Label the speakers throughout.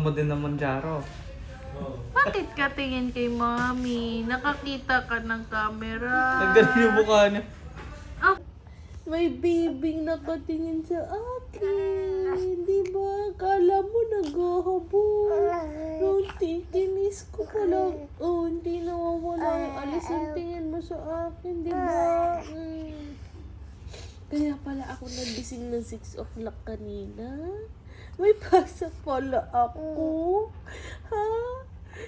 Speaker 1: mo din naman, Jaro.
Speaker 2: Bakit ka tingin kay Mami? Nakakita ka ng camera.
Speaker 1: Naggaling yung mukha niya.
Speaker 2: Ah, may bibing nakatingin sa akin. Di ba? Kala mo naghahabol. Yung tikinis ko pala. Oh, hindi nawawala yung alis ang tingin mo sa akin. Di ba? Kaya pala ako nagising ng 6 o'clock kanina. May pasok pala ako. Ha?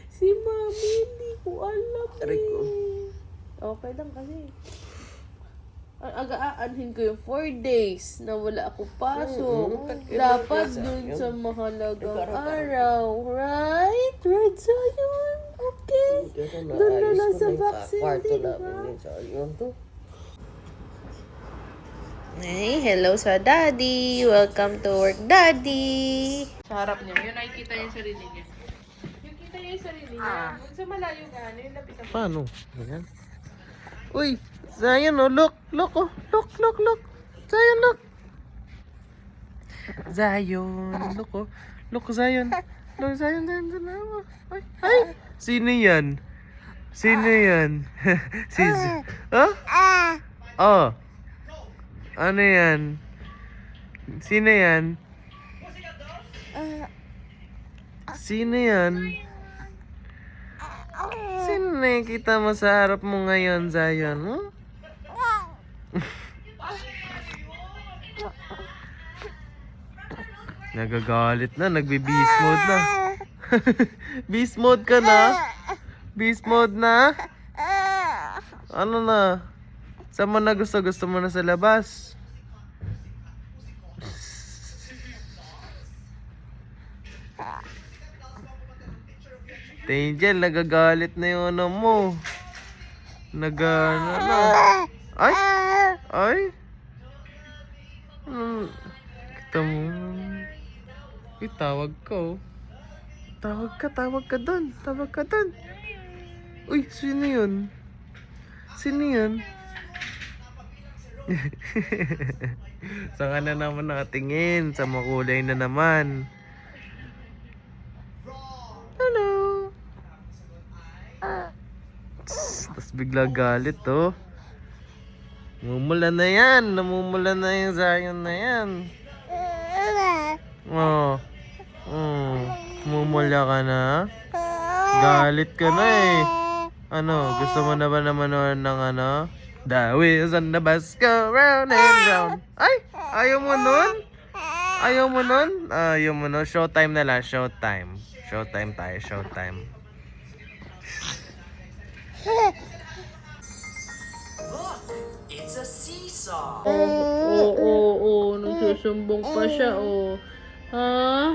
Speaker 2: Si Mami, hindi ko alam eh. Okay lang kasi. Aga-aanhin ko yung 4 days na wala ako pasok. Dapat dun sa mahalagang araw. Right? Right, Zion? Okay. Doon na lang sa vaccine, di ba? Hey, hello sa Daddy. Welcome to work, Daddy. Sa harap niya, yun nakikita yung sarili niya. Yung kita niya yung sarili niya. Sa malayo nga, yung lapitan.
Speaker 3: Paano? Ayan. Uy! Zion, oh, look! Look, oh! Look, look, look! Zion, look! Zion, look, oh! Look, Zion! Look, Zion, Zion, Zion! Ay! Ay! Sino yan? Sino yan? Si... Huh? Oh! Ano yan? Sino yan? Sino yan? Sino nakikita mo sa harap mo ngayon, Zion? Huh? Nagagalit na, nagbe-beast mode na. Beast mode ka na? Beast mode na? Ano na? Saan mo na gusto? Gusto mo na sa labas? Angel, nagagalit na yung ano mo. Ano na. Ay! Ay! Kita mo. Uy, tawag ka, oh. Tawag ka doon. Tawag ka doon. Uy, sino yun? Sino yun? Saan ka na naman nakatingin? Sa makulay na naman. Hello. Tapos bigla galit, oh. Namumula na yan. Namumula na yung Zion na yan. Oh. Mumula ka na? Galit ka na eh. Ano, gusto mo na ba na manood ng ano? The wheels on the bus go round and round. Ay! Ayaw mo nun? Ayaw mo nun? Ayaw mo nun? Showtime na lang, showtime. Showtime tayo, showtime.
Speaker 4: It's a seesaw.
Speaker 2: Oo, nagsusumbong pa siya, oh. Ha?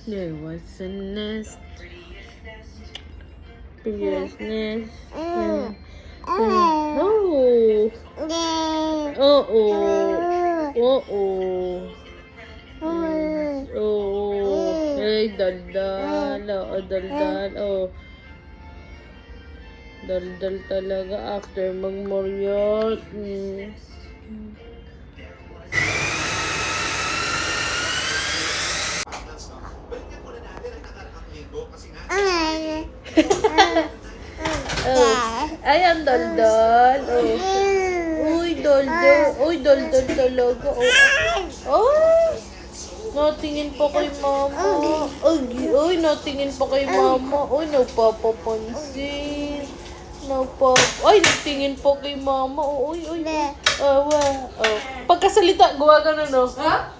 Speaker 2: There was a nest. Prettiest nest. Oh. Hey, daldal. Daldal. Oh. Daldal talaga after magmoryot. Ayan, daldal. Uy, daldal. Uy, daldal talaga. Natingin pa kay mama. Ay, natingin pa kay mama. Uy, nagpapapansin. Ay, nagtingin pa kay mama. Uy. Pagkasalita, gawa ka na, no? Ha?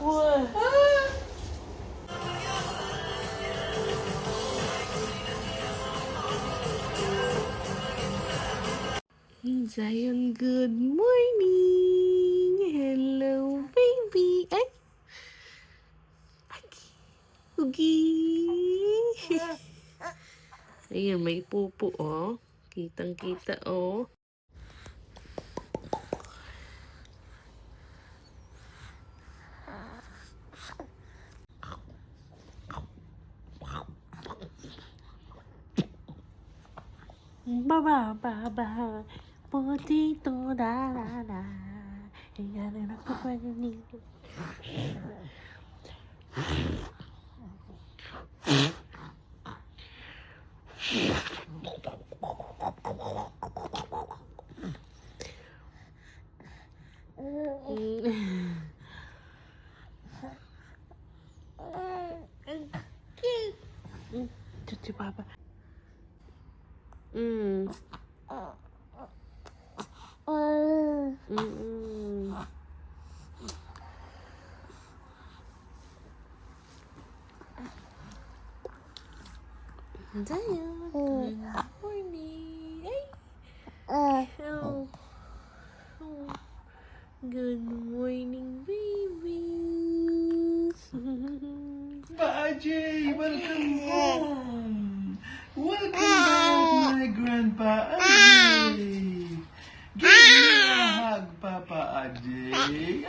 Speaker 2: Zion, good morning! Hello, baby! Ay! Ugi! Ayan, may pupo, oh. Kitang-kita, oh. Ba, potato, da, da, da. Kaya na nagpapanigo. Cuci papa. Zion, good morning. Ay. Oh. Good morning, babies.
Speaker 3: Ajay, welcome home. Welcome back, my grandpa Ajay. Give me a hug, Papa Ajay.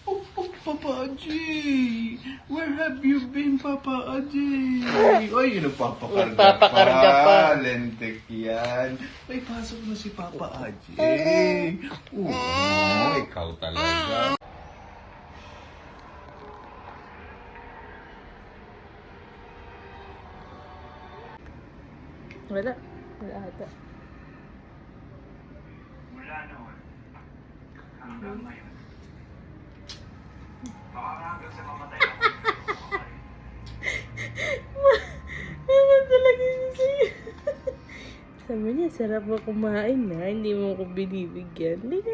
Speaker 3: Oh, Papa Ajay. Where have you been, Papa Ajay? Ay, nagpapakarga pa. Lentik yan. May pasok na si Papa Ajay. Oh, ikaw talaga.
Speaker 2: Wala. Wala ata.
Speaker 5: Mula noon hanggang ngayon. Baka hanggang sa mamatay ako.
Speaker 2: Naman talaga yun sa'yo. Sabi niya, sarap mo kumain na. Hindi mo ko binibigyan. Hindi na.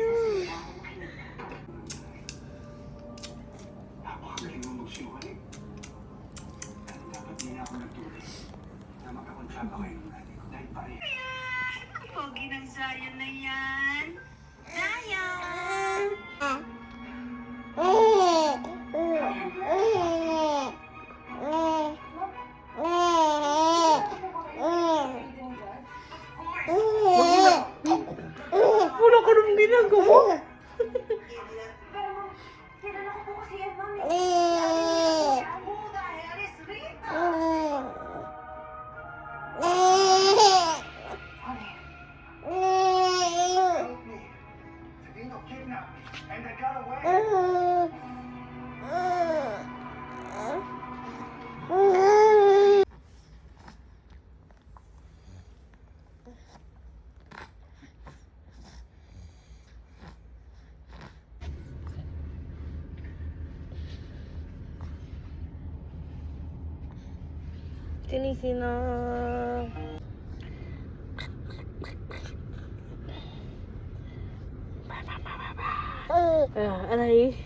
Speaker 5: Napakagaling mong magsinungaling. Pero dapat din ako nagtuloy na magkakontraba kayo ng nanay ko dahil pare.
Speaker 6: Pogi ng Zion na yan. Zion!
Speaker 2: Wala ka nung ginagawa.
Speaker 6: Kilala ko po kasi yan, mami. Ako dahil alis rito.
Speaker 5: Sabino kidnapped me and I got away.
Speaker 2: Sinisina. Aray.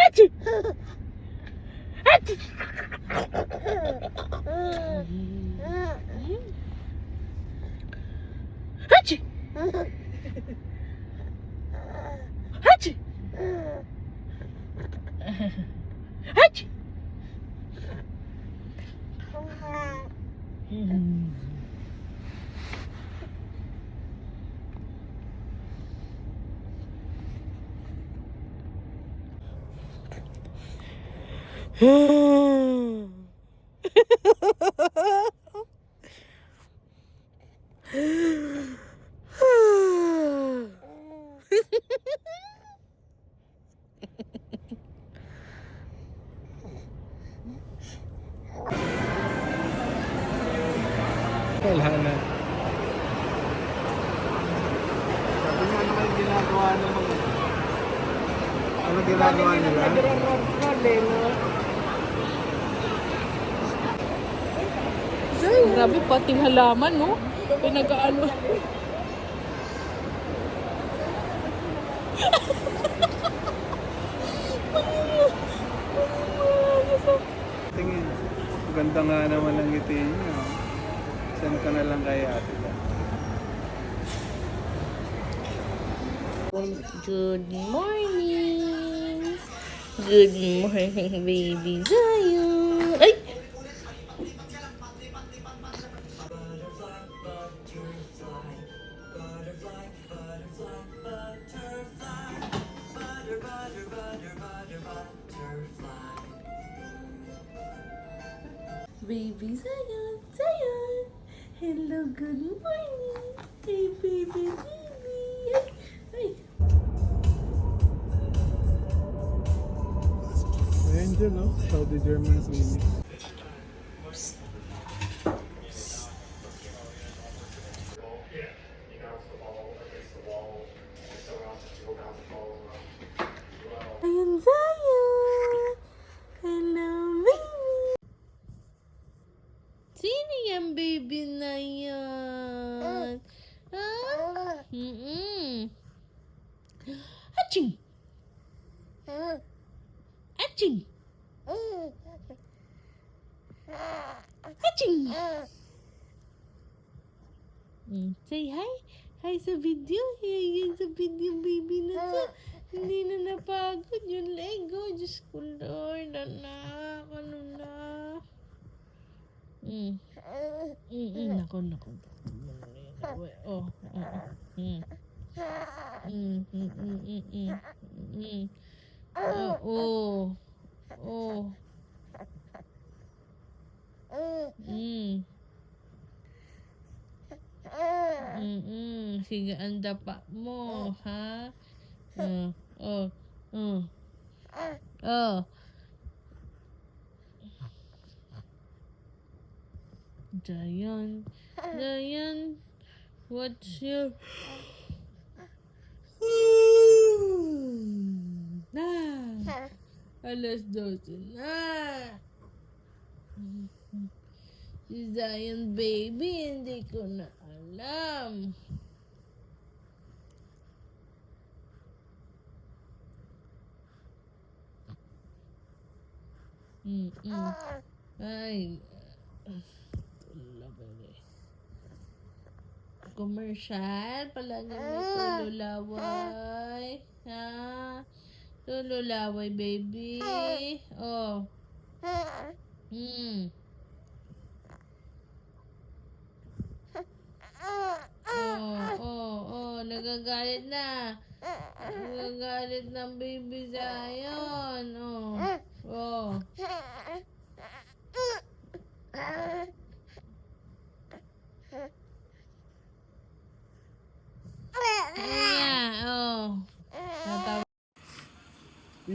Speaker 2: Achoo! Achoo! Achoo! Achoo!
Speaker 3: Wala na. Sabi niya, ano kayo ginagawa ng mga... Ano ginagawa nila?
Speaker 2: Grabe, pating halaman, no? Pinag-ano.
Speaker 7: Tingin. Ganda nga naman ang ngiti niya. Send ka na lang kay ate.
Speaker 2: Good morning! Good morning, baby Zion! Ay! Baby Zion! Zion! Hello, good morning! Hey, baby, baby! Ay!
Speaker 7: Angel, no? Saudi German clinic.
Speaker 2: Ayun, Zion! Hello, baby! Sino yan, baby na yan? Ah? Aching! Aching! Aching! Say hi. Hi sa video. Hi yan sa video, baby na to. Hindi na napagod yung Lego. Diyos ko, Lord. Anak, ano na? Nako. Oh. Sige, ang dapa mo, ha? Dayan, what's your... Alas 12 na. Si Zion baby, hindi ko na alam. Ay. Commercial. Palagi may tululaway. Ha? Tululaway, baby. Oh. Nagagalit na. Nagagalit ng baby Zion. Oh.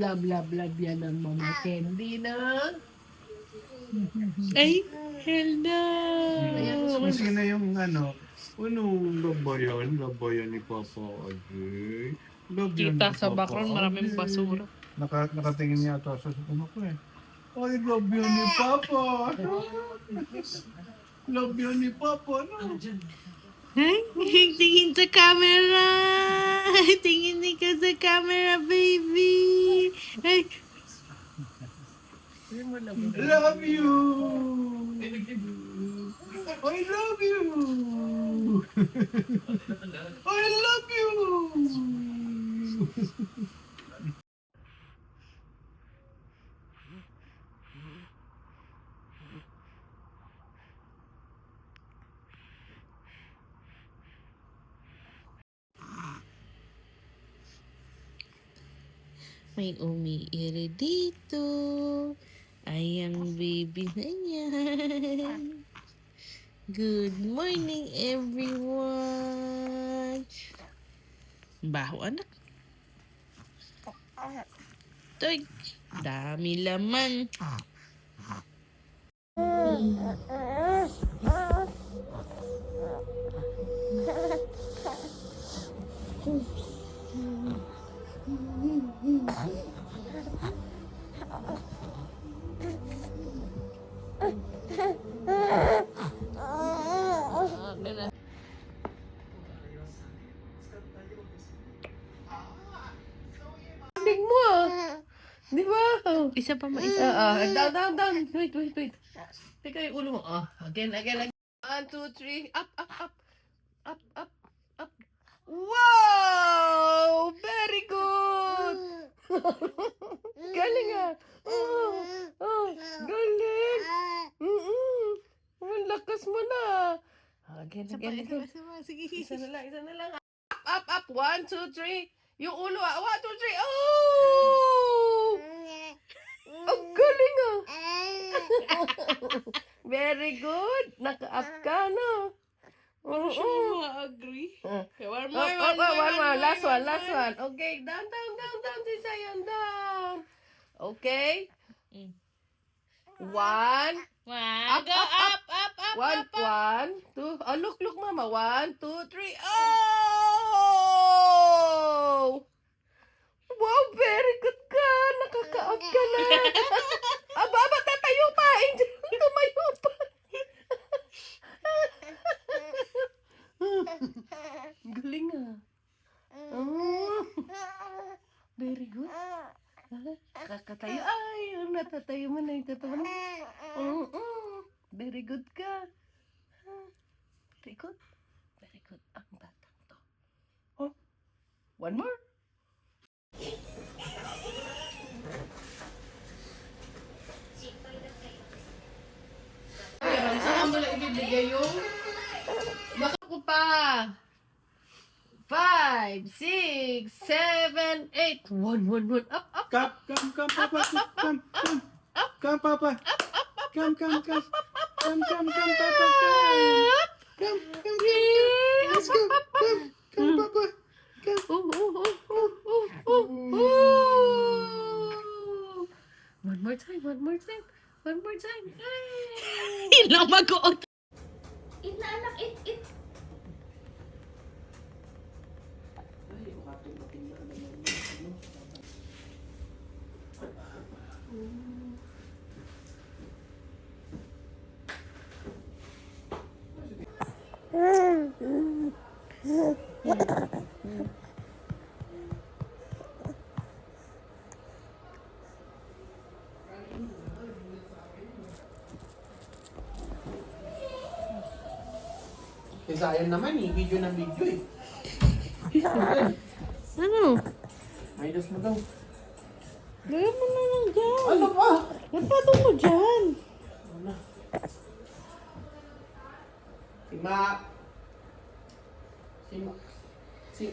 Speaker 2: Love yan ang mga candy na. Ay, hello.
Speaker 7: Sino yung ano? Love ba yun? Love ba yun ni Papa Ajay? Love yun
Speaker 2: Kita
Speaker 7: ni
Speaker 2: sa
Speaker 7: Papa
Speaker 2: background, maraming
Speaker 7: Ajay.
Speaker 2: basura.
Speaker 7: Nakatingin niya ito sa ano ko eh. Ay, love yun ni Papa. Love yun ni Papa, no?
Speaker 2: Tingin sa camera. Tingin ka sa camera, baby. Ay.
Speaker 7: Love you! I love you! I love you!
Speaker 2: May umiiri dito. Ay, ang baby na yan. Good morning, everyone. Baho, anak. Toy, dami laman. Di ba?
Speaker 8: Isa pa maisa.
Speaker 2: Down. Wait. Teka yung ulo mo. Again. 1, 2, 3. Up. Wow! Very good! Galing ah. Galing. Ang lakas mo na. Again.
Speaker 8: Sige.
Speaker 2: Isa na lang. Up. 1, 2, 3. Yung ulo 1, 2, 3. Oh! Ang galing ah. Very good. Naka-up ka, no? Oo.
Speaker 8: Agree.
Speaker 2: One more. Last one. Okay, down. Sayan, down. Okay. 1. Up. 1, 2. Oh, look, mama. 1, 2, 3. Oh! Wow, very good ka. Nakaka-up ka na. Aba, tatayo pa. Tumayo pa. Galing ah. Very good. Kakatayo. Ay, natatayo mo na yung tatawa mo. Very good ka. Very good. Ang batang to. Oh, one more. Saan mo lang ibibigay yung baka ko pa. 5, 6, 7, 8. 1. Up.
Speaker 7: Come, Papa. Come, Papa. Come, Papa. Come. Let's go. Come, Papa.
Speaker 2: One more time.
Speaker 8: Ilang mag-uot.
Speaker 6: Eat na anak, eat.
Speaker 3: Sayang naman eh, video ng video eh.
Speaker 2: Ano?
Speaker 3: Minus mo daw.
Speaker 2: Gaya mo na lang dyan.
Speaker 3: Ano ba?
Speaker 2: Nagpatong mo dyan.
Speaker 3: Si Ma. Si.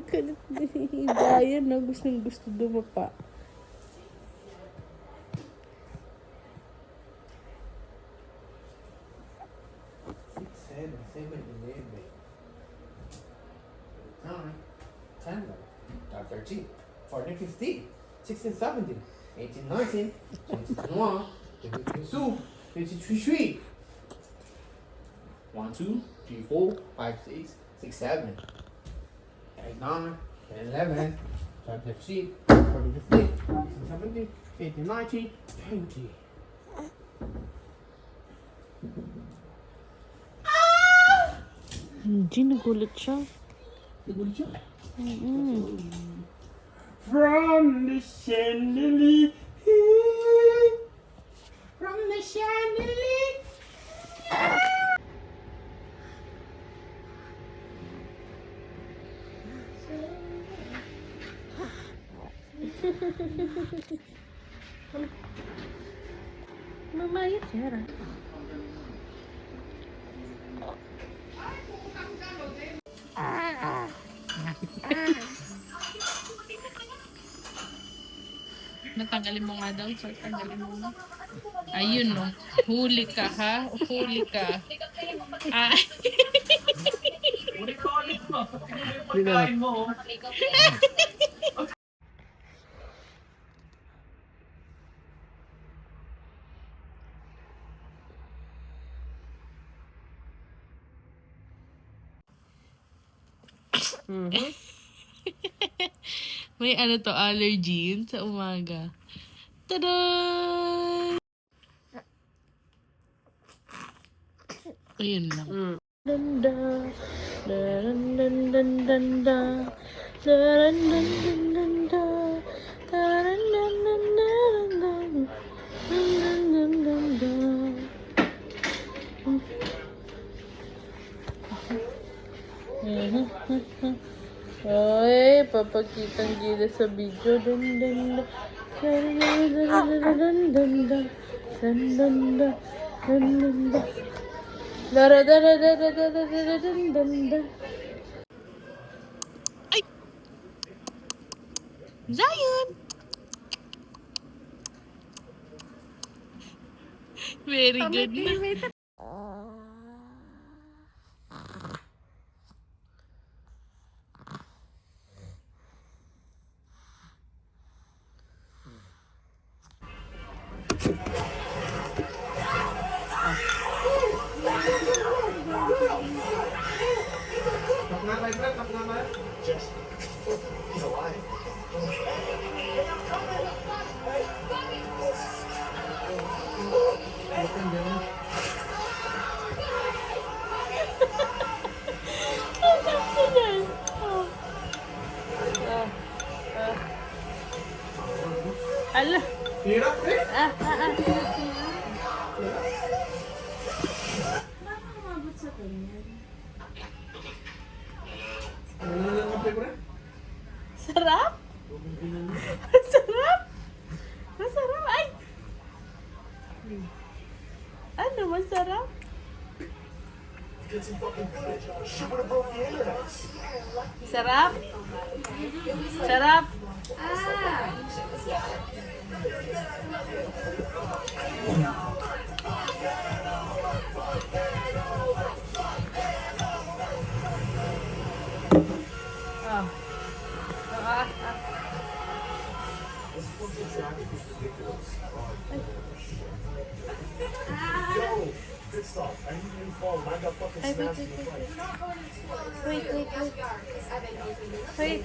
Speaker 2: Kalit na higayan na gusto dumapa.
Speaker 3: Seven, 10, 13, 14, 15, 16, 17, 18, 19, 20, 21, 22, 23, 1, 2, 3, 4, 5, 6, 6, 7, 8, 9, 10, 11, 12, 13, 14, 15, 16, 17, 18, 19, 20.
Speaker 2: Hindi, nagulat siya.
Speaker 3: Nagulit siya.
Speaker 7: From the chandelier.
Speaker 3: From the chandelier.
Speaker 2: Mamaya, Sarah.
Speaker 8: Natanggalin mo nga daw. So, tanggalin mo na. Ayun, no. Huli ka, ha? Huli ka. Ah.
Speaker 1: Pagkain mo.
Speaker 8: May ano to, allergy sa umaga. Tada! Ayun lang.
Speaker 2: Danda, daran dan dan dan da, daran dan dan dan da, daran dan dan dan dan, dan dan dan da. Ay, papakitang gila sa video. Dan dan da, dan dan dan dan dan da, dan dan da, dan dan da. Dara dara dara dara dara dan dan da. Ay! Zion! Very good. Ala.
Speaker 7: Hirap eh.
Speaker 2: Sarap? Masarap? Masarap? Ay! Ano, masarap? Sarap? Sarap? Wait.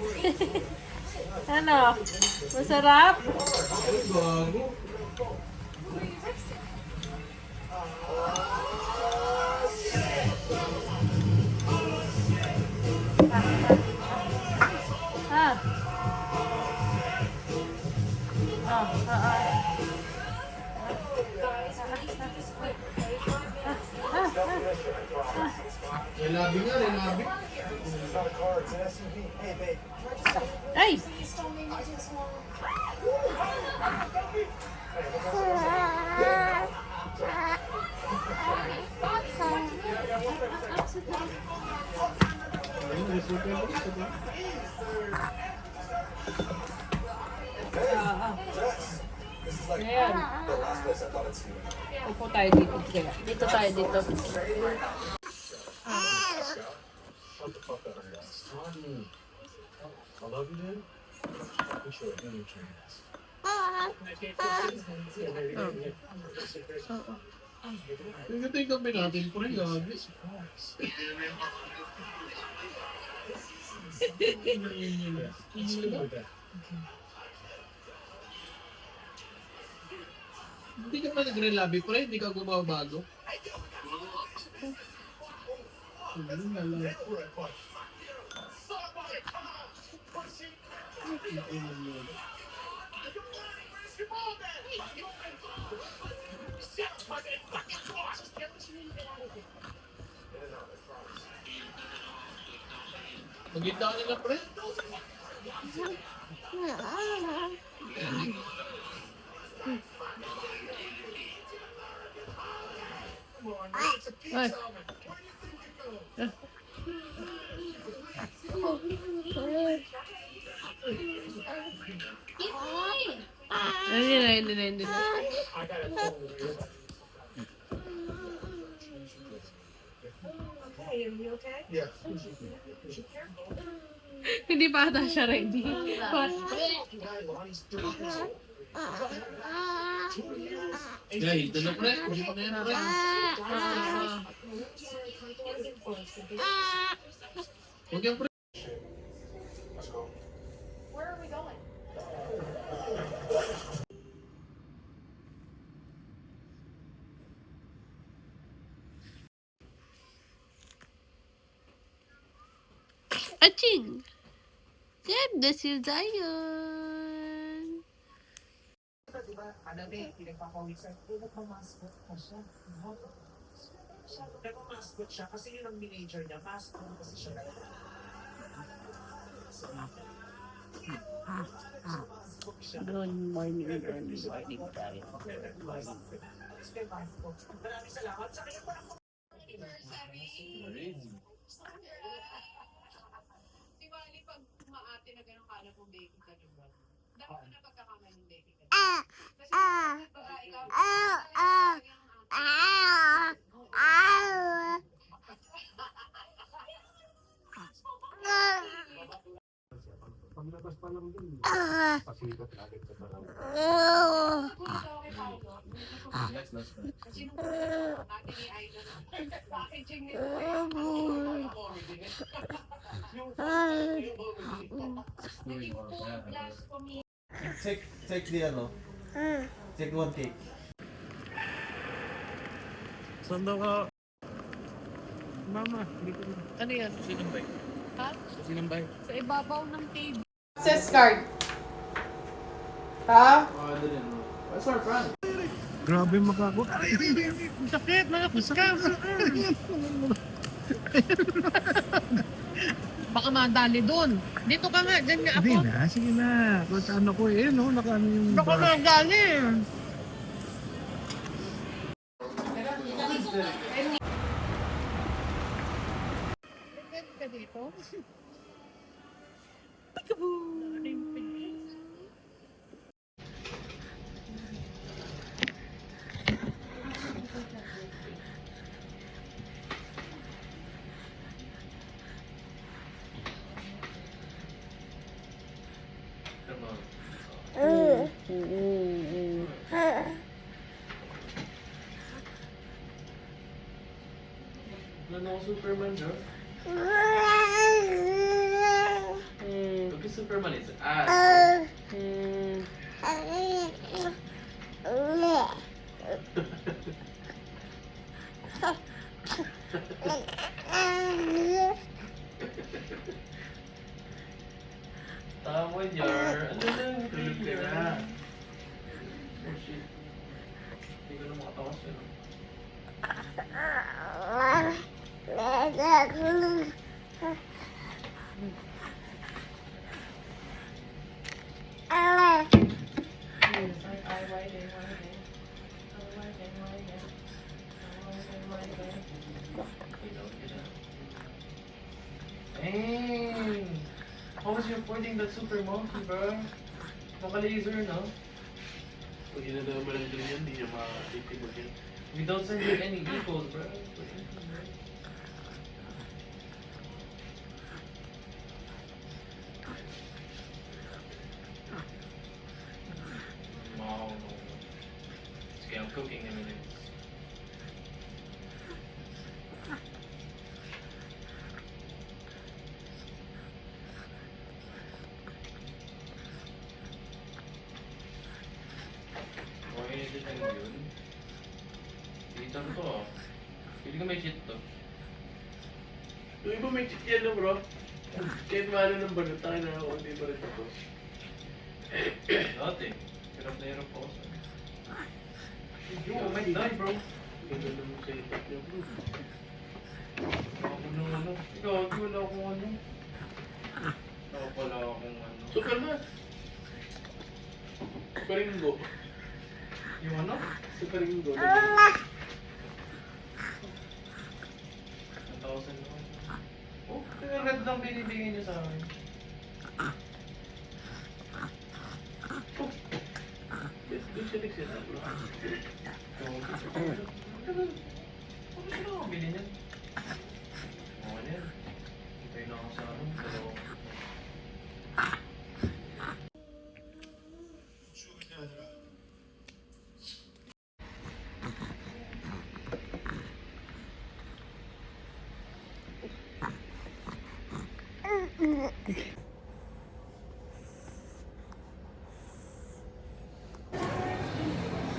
Speaker 2: Ano? Masarap?
Speaker 7: Labi nga, labi.
Speaker 2: Ay! Ayan. Upo tayo dito. Dito tayo dito.
Speaker 7: Ito yung gabi natin, pre, gabi. Hindi ka pa nagre-labi, pre, hindi ka gumabago. Maganda ka nila, pre.
Speaker 2: Ay. Hindi na. Hindi pa ata siya ready.
Speaker 7: Dahil, dala, pre. Hindi pa na yan, pre. Huwag yan, pre.
Speaker 2: Aching! God bless you, Zion!
Speaker 4: Nagmamascot siya kasi yun ang manager niya. Mascot kasi siya.
Speaker 2: Good morning, good morning tayo.
Speaker 4: Maraming salamat sa kanya.
Speaker 6: Di ba, pag umaate na gano'ng kala mo baking ka naman, dapat na pagkakamay ng baking ka. Kasi pag ikaw,
Speaker 5: Paglabas pa lang din. Pasikat agad sa barang.
Speaker 6: ate ni Idol, packaging nito. Naging full glass for me.
Speaker 3: Check the ano. Check one cake.
Speaker 7: Saan daw ka? Mama, hindi ko na.
Speaker 8: Ano yan?
Speaker 7: Sinambay.
Speaker 8: Ha?
Speaker 7: Sinambay.
Speaker 8: Sa ibabaw ng table.
Speaker 2: Access card. Ha?
Speaker 3: Ano din, no? What's our plan?
Speaker 7: Grabe makakot.
Speaker 8: Sakit! Nakapos ka! Baka madali doon. Dito ka nga, dyan nga ako.
Speaker 7: Hindi na, sige na. Kung saan ako eh, no? Nakaano yung...
Speaker 8: Baka madali. Pwede ka dito?
Speaker 3: Ano ako Superman, bro? Look at Superman, it's ass. Tama Jar. Ano na? Tulog ka na. Oh shit. Hindi ko na makatawas yun. Dang! How was you pointing that super monkey, bro? Naka-laser, no?
Speaker 7: Pag ginagawa mo lang din yan, hindi niya makatitibod yan.
Speaker 3: Without sending any echoes, bro. Wow, no. Okay, I'm cooking in a minute. Okay, ito lang yun. Dito to ah. Pili ko may cheat to.
Speaker 7: Yung iba may cheat yan, no, bro? Kahit maano ng balutan na ako, hindi pa rin ito.
Speaker 3: Dati. Hirap ako sa... Yo, may die, bro.
Speaker 7: Ganda naman sa ipat niya, bro.
Speaker 3: Ako nung ano. Ikaw, wala akong ano. Ako pala akong ano.
Speaker 7: Superman! Superingo.
Speaker 3: Yung ano?
Speaker 7: Superingo.
Speaker 3: 1,000 naman. Oh, kaya red lang binibigay niyo sa akin.
Speaker 7: Doon siya nagsit up, bro.
Speaker 3: Ano sila ako bilhin yan? Oo na yan. Hintay na ako sa ano. Dalawang.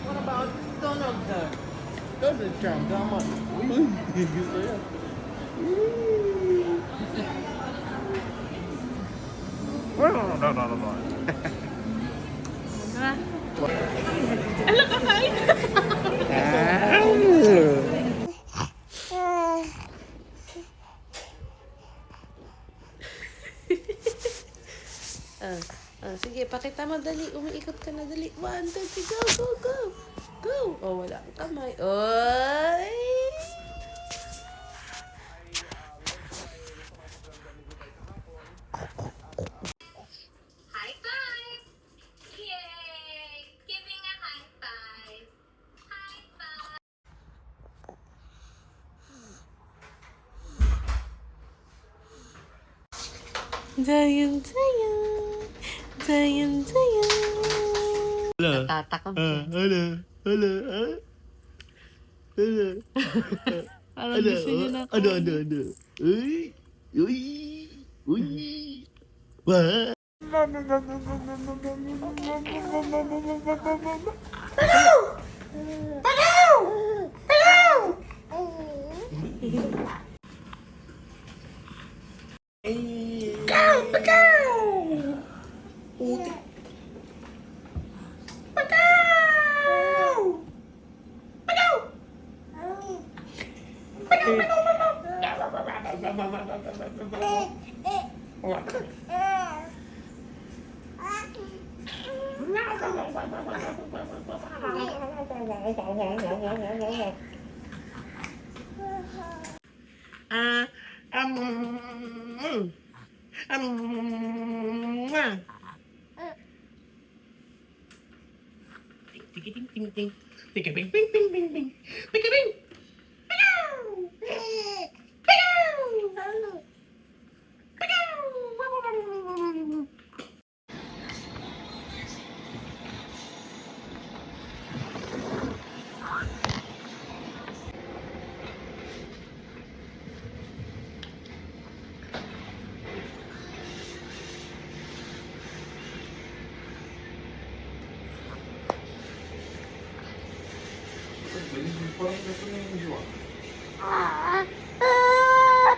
Speaker 7: What about Donald Trump? Donald Trump, tama. Uy, gusto yan.
Speaker 8: Ha? Ala, kakain!
Speaker 2: Sige, pakita mo, dali. Umiikot ka na, dali. 1, 2, 3, go, go, go. Go. Oh, wala ang kamay. Oy!
Speaker 6: High five! Yay! Giving a high five. High five.
Speaker 2: Dayan, dayan. Dayan, dayan. Natatakam siya.
Speaker 8: Parang gusto niya na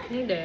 Speaker 8: Hindi.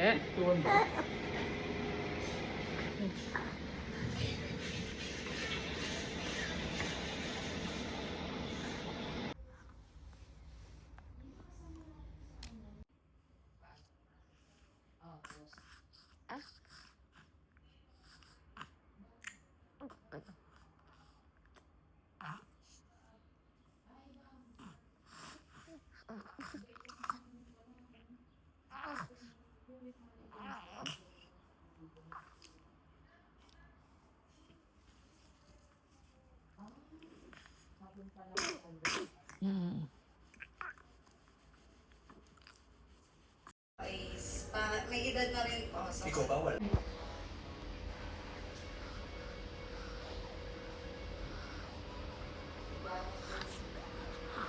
Speaker 6: May edad na rin po. So,
Speaker 4: Ikaw ba wala?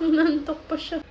Speaker 2: Nantok pa siya.